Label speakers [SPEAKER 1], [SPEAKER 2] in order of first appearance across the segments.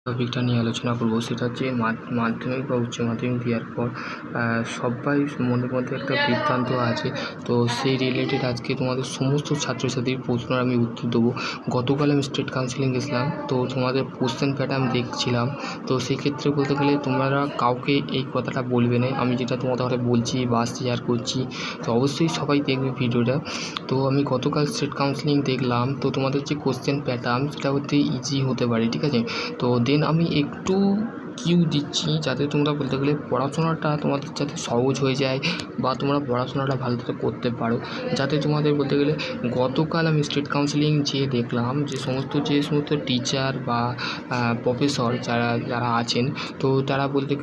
[SPEAKER 1] টপিকটা নিয়ে আলোচনা করব সেটা হচ্ছে মাধ্যমিক বা উচ্চ মাধ্যমিক দেওয়ার পর সবাই মনের মধ্যে একটা বিভ্রান্ত আছে। তো সেই রিলেটেড আজকে তোমাদের সমস্ত ছাত্রছাত্রীর প্রশ্নের আমি উত্তর দেবো। গতকাল আমি স্টেট কাউন্সিলিং গেছিলাম, তো তোমাদের কোশ্চেন প্যাটার্ন দেখছিলাম। তো সেই ক্ষেত্রে বলতে গেলে তোমরা কাউকে এই কথাটা বলবে না, আমি যেটা তোমাদের বলছি বা শেয়ার করছি। তো অবশ্যই সবাই দেখবে ভিডিওটা। তো আমি গতকাল স্টেট কাউন্সিলিং দেখলাম, তো তোমাদের যে কোশ্চেন প্যাটার্ন সেটা হতে ইজি হতে পারে, ঠিক আছে। তো দেন আমি একটু কিউ দিচ্ছি যাতে তোমরা বলতে গেলে পড়াশোনাটা তোমাদের যাতে সহজ হয়ে যায় বা তোমরা পড়াশোনাটা ভালো করে করতে পারো, যাতে তোমাদের বলতে গেলে গতকাল আমি স্টেট কাউন্সিলিং যেয়ে দেখলাম যে সমস্ত টিচার বা প্রফেসর যারা আছেন, তো তারা বলতে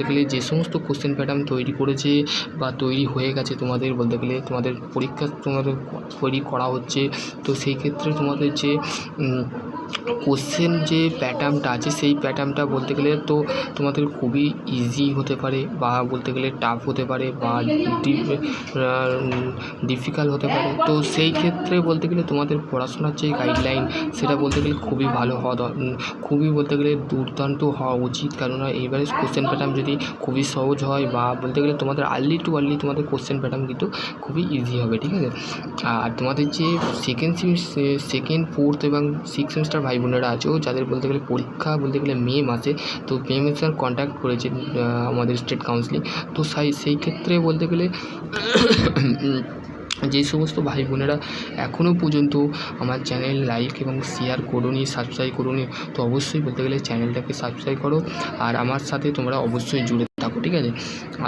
[SPEAKER 1] গেলে যে সমস্ত কোশ্চেন প্যাটার্ন তৈরি করেছে বা তৈরি হয়ে গেছে তোমাদের বলতে গেলে তোমাদের পরীক্ষা তোমাদের তৈরি করা হচ্ছে। তো সেই ক্ষেত্রে তোমাদের যে কোশ্চেন যে প্যাটার্নটা আছে সেই প্যাটার্নটা বলতে গেলে তো তোমাদের খুবই ইজি হতে পারে বা বলতে গেলে টাফ হতে পারে বা ডিফিকাল্ট হতে পারে। তো সেই ক্ষেত্রে বলতে গেলে তোমাদের পড়াশোনার যে গাইডলাইন সেটা বলতে গেলে খুবই ভালো হওয়া খুবই বলতে গেলে দুর্দান্ত হওয়া উচিত। কেননা এইবারে কোশ্চেন প্যাটার্ন যদি খুবই সহজ হয় বা বলতে গেলে তোমাদের আর্লি তোমাদের কোশ্চেন প্যাটার্ন কিন্তু খুবই ইজি হবে, ঠিক আছে। আর তোমাদের যে সেকেন্ড ফোর্থ এবং সিক্স সেমিস্টার ভাই বোনেরা আছে যাদের বলতে গেলে পরীক্ষা বলতে গেলে মে মাসে, তো মে মাসে কন্ট্যাক্ট করেছে আমাদের স্টেট কাউন্সিলিং। তো সেই ক্ষেত্রে বলতে গেলে যে সমস্ত ভাই বোনেরা এখনও পর্যন্ত আমার চ্যানেল লাইক এবং শেয়ার করোনি, সাবস্ক্রাইব করোনি, তো অবশ্যই বলতে গেলে চ্যানেলটাকে সাবস্ক্রাইব করো আর আমার সাথে তোমরা অবশ্যই জুড়ে থাকো, ঠিক আছে।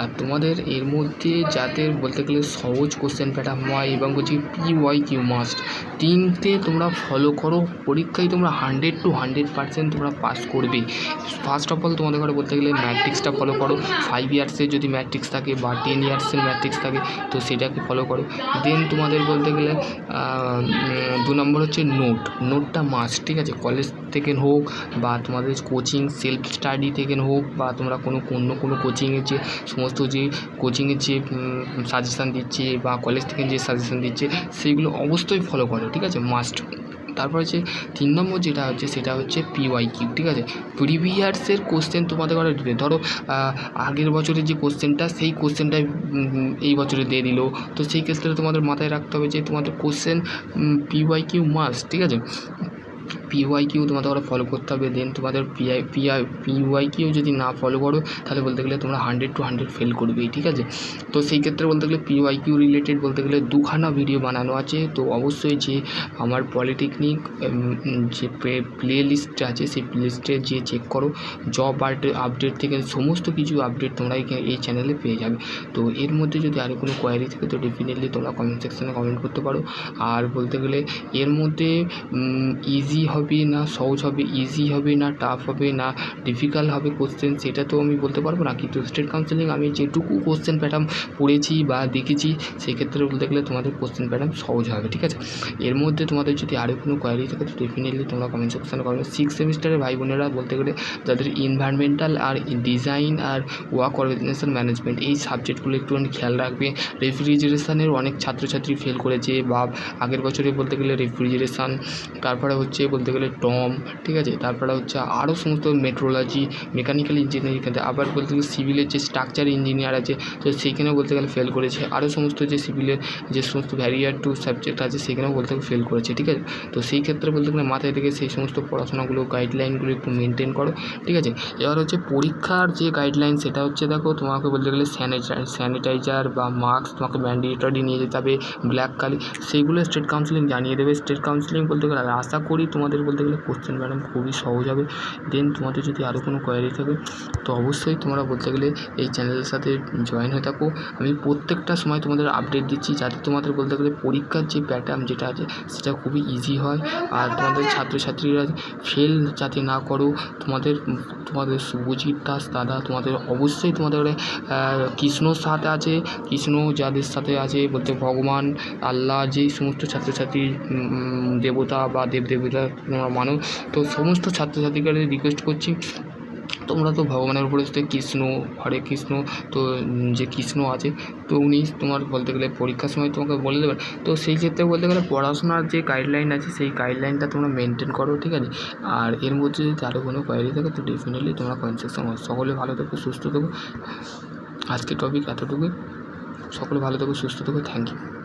[SPEAKER 1] আর তোমাদের এর মধ্যে যাদের বলতে গেলে সহজ কোশ্চেন প্যাটার্ন হয় এবং বলছি PYQ মাস্ট তিনটে তোমরা ফলো করো, পরীক্ষায় তোমরা 100 to 100% তোমরা পাস করবে। ফার্স্ট অফ অল তোমাদের ঘরে বলতে গেলে ম্যাট্রিক্সটা ফলো করো। 5 ইয়ার্সের যদি ম্যাট্রিক্স থাকে বা 10 ইয়ার্সের ম্যাট্রিক্স থাকে তো সেটাকে ফলো করো। দেন তোমাদের বলতে গেলে 2 নম্বর হচ্ছে নোটটা মাস্ট, ঠিক আছে। কলেজ থেকে হোক বা তোমাদের কোচিং সেলফ স্টাডি থেকে হোক বা তোমরা অন্য কোনো কোচিংয়ের যে সমস্ত যে কোচিংয়ের যে সাজেশান দিচ্ছে বা কলেজ থেকে যে সাজেশান দিচ্ছে সেইগুলো অবশ্যই ফলো করো, ঠিক আছে, মাস্ট। তারপর হচ্ছে 3 নম্বর যেটা হচ্ছে সেটা হচ্ছে PYQ, ঠিক আছে। প্রিভিয়াসের কোশ্চেন তোমাদের ঘরে দেবে। ধরো আগের বছরের যে কোশ্চেনটা সেই কোশ্চেনটাই এই বছরে দিয়ে দিল, তো সেই ক্ষেত্রে তোমাদের মাথায় রাখতে হবে যে তোমাদের কোশ্চেন PYQ মাস্ট, ঠিক আছে। PYQ তোমাদের ওরা ফলো করতে হবে। দেন তোমাদের PYQ যদি না ফলো করো তাহলে বলতে গেলে তোমরা 100 to 100 ফেল করবেই, ঠিক আছে। তো সেই ক্ষেত্রে বলতে গেলে PYQ রিলেটেড বলতে গেলে 2খানা ভিডিও বানানো আছে। তো অবশ্যই যে আমার পলিটেকনিক যে প্লে লিস্ট আছে সেই প্লে লিস্টে যে চেক করো, জব আপডেট থেকে সমস্ত কিছু আপডেট তোমরা এই চ্যানেলে পেয়ে যাবে। তো এর মধ্যে যদি আরও কোনো কোয়ারি থাকে তো ডেফিনেটলি তোমরা কমেন্ট সেকশানে কমেন্ট করতে পারো। আর বলতে গেলে এর মধ্যে ইজি হবে না সহজ হবে, ইজি হবে না টাফ হবে না ডিফিকাল্ট হবে কোশ্চেন, সেটা তো আমি বলতে পারবো না। কিন্তু স্টেট কাউন্সিলিং আমি যেটুকু কোশ্চেন প্যাটার্ন পড়েছি বা দেখেছি সেক্ষেত্রে বলতে গেলে তোমাদের কোশ্চেন প্যাটার্ন সহজ হবে, ঠিক আছে। এর মধ্যে তোমাদের যদি আরও কোনো কোয়ারি থাকে তো ডেফিনেটলি তোমরা কমেন্ট সেকশানে করবে। 6 সেমিস্টারের ভাই বোনেরা বলতে গেলে যাদের এনভায়রনমেন্টাল আর ডিজাইন আর ওয়ার্ক অর্গানাইজেশন ম্যানেজমেন্ট এই সাবজেক্টগুলো একটুখানি খেয়াল রাখবে। রেফ্রিজারেশনের অনেক ছাত্রছাত্রী ফেল করেছে বা আগের বছরে বলতে গেলে রেফ্রিজারেশন, তারপরে হচ্ছে বলতে গেলে টম, ঠিক আছে। তারপরে হচ্ছে আরও সমস্ত মেট্রোলজি, মেকানিক্যাল ইঞ্জিনিয়ারিং ক্ষেত্রে, আবার বলতে গেলে সিভিলের যে স্ট্রাকচার ইঞ্জিনিয়ার আছে তো সেইখানেও বলতে গেলে ফেল করেছে। আরও সমস্ত যে সিভিলের যে সমস্ত ভ্যারিয়ার টু সাবজেক্ট আছে সেখানেও বলতে গেলে ফেল করেছে, ঠিক আছে। তো সেই ক্ষেত্রে বলতে গেলে মাথায় থেকে সেই সমস্ত পড়াশোনাগুলো গাইডলাইনগুলো একটু মেনটেন করো, ঠিক আছে। এবার হচ্ছে পরীক্ষার যে গাইডলাইন সেটা হচ্ছে দেখো তোমাকে বলতে গেলে স্যানিটাইজার বা মাস্ক তোমাকে ম্যান্ডেটরি নিয়ে যেতে হবে, ব্ল্যাক কালি সেইগুলো স্টেট কাউন্সিলিং জানিয়ে দেবে। স্টেট কাউন্সিলিং বলতে গেলে আশা করি তোমাদের বলতে গেলে কোশ্চেন প্যাটার্ন খুবই সহজ হবে। দেন তোমাদের যদি আরও কোনো কোয়ারি থাকে তো অবশ্যই তোমরা বলতে গেলে এই চ্যানেলের সাথে জয়েন হয়ে থাকো। আমি প্রত্যেকটা সময় তোমাদের আপডেট দিচ্ছি যাতে তোমাদের বলতে গেলে পরীক্ষার যে প্যাটার্ন যেটা আছে সেটা খুবই ইজি হয় আর তোমাদের ছাত্রছাত্রীরা ফেল যাতে না করো। তোমাদের শুভজিৎ দাস দাদা তোমাদের অবশ্যই তোমাদের কৃষ্ণর সাথে আছে, কৃষ্ণ যাদের সাথে আছে বলতে ভগবান আল্লাহ যেই সমস্ত ছাত্রছাত্রী দেবতা বা দেবদেবতা তোমরা মানো, তো সমস্ত ছাত্রছাত্রীকে রিকোয়েস্ট করছি তোমরা তো ভগবানের উপরে কৃষ্ণ, হরে কৃষ্ণ, তো যে কৃষ্ণ আছে তো উনি তোমার বলতে গেলে পরীক্ষার সময় তোমাকে বলে দেবেন। তো সেই ক্ষেত্রে বলতে গেলে পড়াশোনার যে গাইডলাইন আছে সেই গাইডলাইনটা তোমরা মেনটেন করো, ঠিক আছে। আর এর মধ্যে যদি আরও কোনো কোয়ারি থাকে তো ডেফিনেটলি তোমরা কমেন্ট সেকশন, সকলে ভালো থেকো, সুস্থ থেকো। আজকের টপিক এতটুকুই। সকলে ভালো থেকো, সুস্থ থেকো। Thank you.